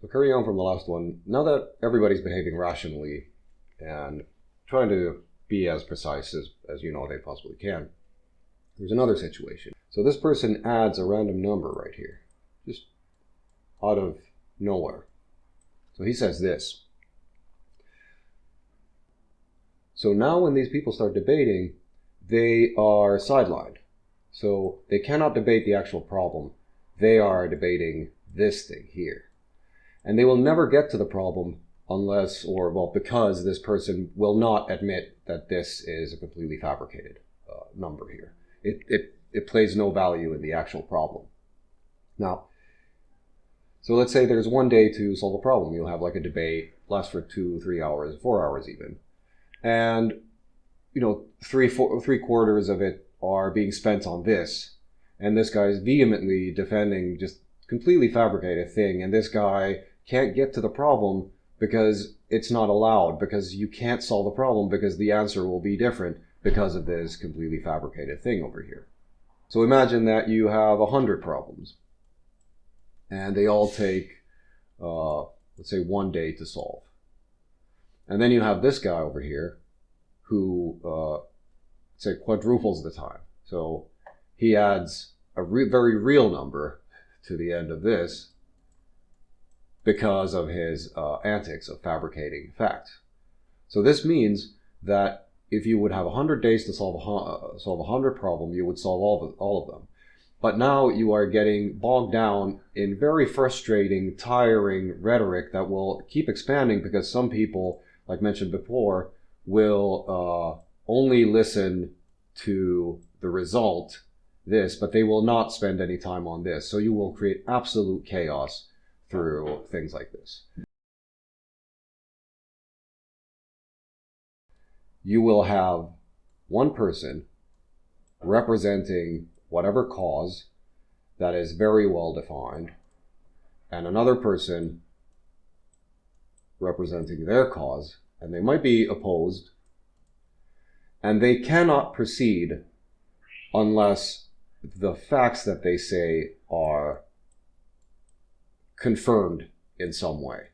So carrying on from the last one, now that everybody's behaving rationally and trying to be as precise as you know they possibly can, there's another situation. So this person adds a random number right here, just out of nowhere. So he says this. So now when these people start debating, they are sidelined. So they cannot debate the actual problem. They are debating this thing here. And they will never get to the problem unless, or well, because this person will not admit that this is a completely fabricated number here. It plays no value in the actual problem. Now, so let's say there's one day to solve a problem. You'll have like a debate, lasts for 2, 3 hours, 4 hours even. And, you know, three quarters of it are being spent on this. And this guy's vehemently defending just completely fabricated thing. And this guy can't get to the problem because it's not allowed, because you can't solve the problem because the answer will be different because of this completely fabricated thing over here. So imagine that you have 100 problems. And they all take, let's say, 1 day to solve. And then you have this guy over here who, say, quadruples the time. So he adds a very real number to the end of this because of his antics of fabricating facts. So this means that if you would have 100 days to solve a 100 problem, you would solve all of them. But now you are getting bogged down in very frustrating, tiring rhetoric that will keep expanding because some people, like mentioned before, will only listen to the result, this, but they will not spend any time on this. So you will create absolute chaos through things like this. You will have one person representing whatever cause that is very well defined, and another person representing their cause, and they might be opposed, and they cannot proceed unless the facts that they say are confirmed in some way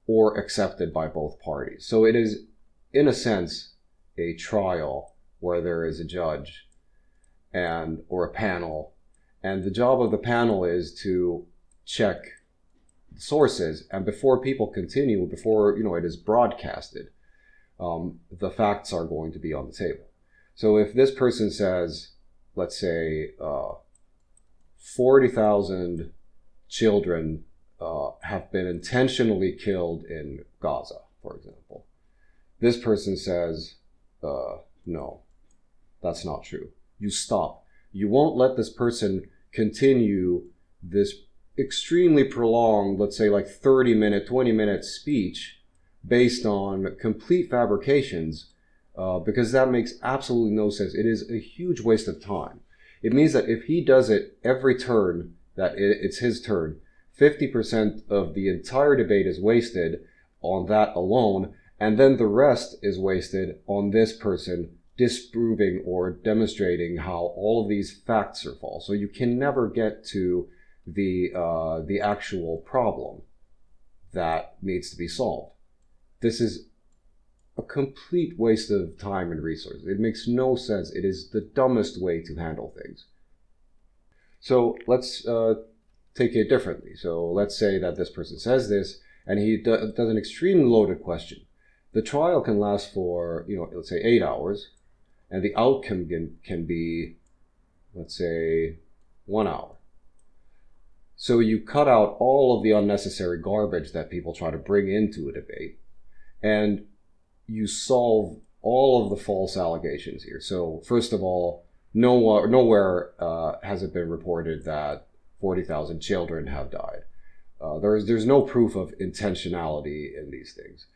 or accepted by both parties. So it is, in a sense, a trial where there is a judge or a panel, and the job of the panel is to check sources, and before people continue, before it is broadcasted, the facts are going to be on the table. So if this person says, let's say, 40,000 children have been intentionally killed in Gaza, for example, this person says, no, that's not true. You stop. You won't let this person continue this extremely prolonged, let's say like 30-minute, 20-minute speech based on complete fabrications, because that makes absolutely no sense. It is a huge waste of time. It means that if he does it every turn, that it's his turn, 50% of the entire debate is wasted on that alone, and then the rest is wasted on this person disproving or demonstrating how all of these facts are false. So you can never get to the actual problem that needs to be solved. This is a complete waste of time and resources. It makes no sense. It is the dumbest way to handle things. So let's take it differently. So let's say that this person says this, and he does an extremely loaded question. The trial can last for, let's say 8 hours, and the outcome can be, let's say, 1 hour. So you cut out all of the unnecessary garbage that people try to bring into a debate, and you solve all of the false allegations here. So first of all, nowhere has it been reported that 40,000 children have died. There's no proof of intentionality in these things.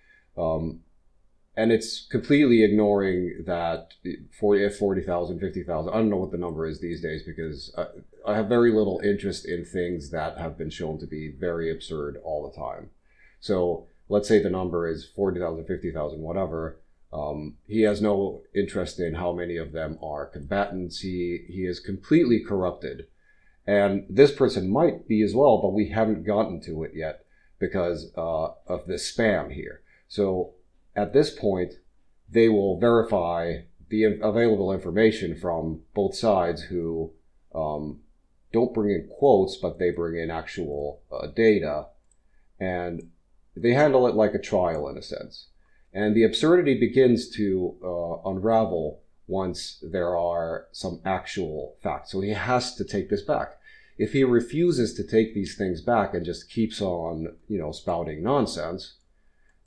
And it's completely ignoring that 40,000, 50,000, I don't know what the number is these days, because I have very little interest in things that have been shown to be very absurd all the time. So let's say the number is 40,000, 50,000, whatever. He has no interest in how many of them are combatants. He is completely corrupted. And this person might be as well, but we haven't gotten to it yet. because of this spam here. So at this point, they will verify the available information from both sides who don't bring in quotes, but they bring in actual data, and they handle it like a trial in a sense. And the absurdity begins to unravel once there are some actual facts. So he has to take this back. If he refuses to take these things back and just keeps on, spouting nonsense,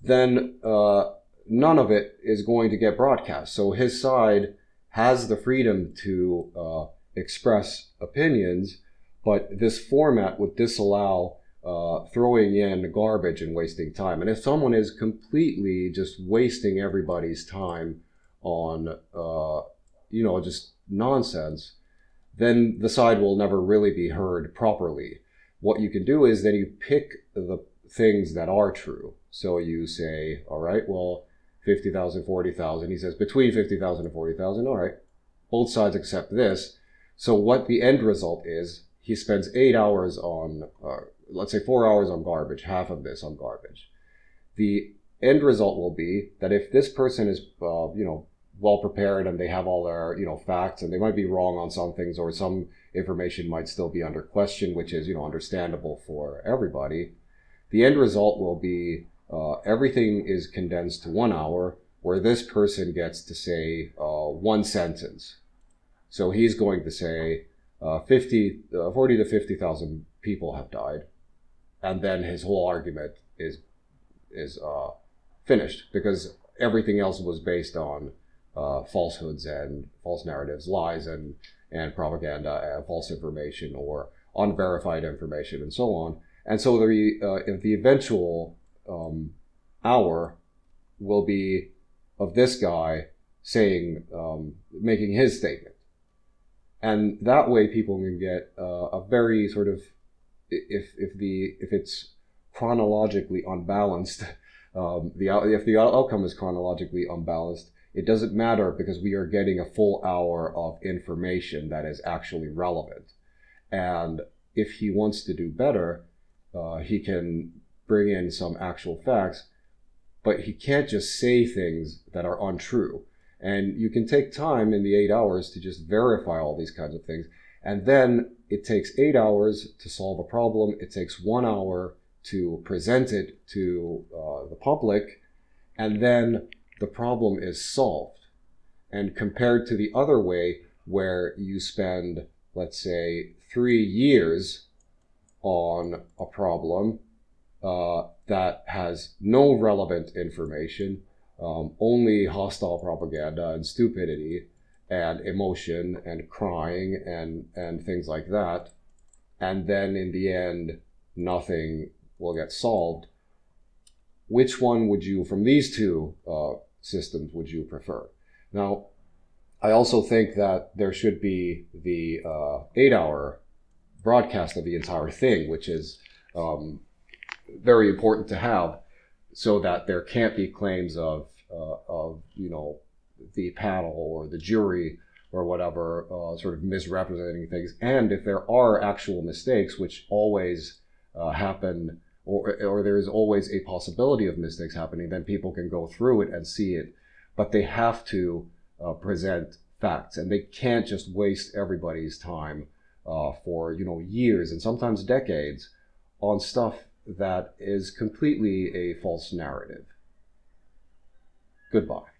then none of it is going to get broadcast. So his side has the freedom to express opinions, but this format would disallow throwing in garbage and wasting time. And if someone is completely just wasting everybody's time on, just nonsense, then the side will never really be heard properly. What you can do is then you pick the things that are true. So you say, all right, well, 50,000, 40,000. He says between 50,000 and 40,000. All right, both sides accept this. So what the end result is, he spends 8 hours on, let's say 4 hours on garbage, half of this on garbage. The end result will be that if this person is, well prepared and they have all their, facts, and they might be wrong on some things, or some information might still be under question, which is, understandable for everybody. The end result will be everything is condensed to 1 hour, where this person gets to say one sentence. So he's going to say 40 to 50,000 people have died, and then his whole argument is finished, because everything else was based on falsehoods and false narratives, lies and propaganda and false information or unverified information and so on. And so the eventual hour will be of this guy saying, making his statement. And that way people can get a very sort of, if it's chronologically unbalanced, if the outcome is chronologically unbalanced, it doesn't matter, because we are getting a full hour of information that is actually relevant. And if he wants to do better, he can bring in some actual facts, but he can't just say things that are untrue. And you can take time in the 8 hours to just verify all these kinds of things. And then it takes 8 hours to solve a problem. It takes 1 hour to present it to the public. And then the problem is solved. And compared to the other way, where you spend, let's say, 3 years on a problem that has no relevant information, only hostile propaganda and stupidity and emotion and crying and things like that, and then in the end nothing will get solved. Which one would you, from these two systems, would you prefer? Now, I also think that there should be the 8 hour broadcast of the entire thing, which is very important to have, so that there can't be claims of the panel or the jury or whatever sort of misrepresenting things. And if there are actual mistakes, which always happen, or there is always a possibility of mistakes happening, then people can go through it and see it. But they have to present facts, and they can't just waste everybody's time for years and sometimes decades on stuff that is completely a false narrative. Goodbye.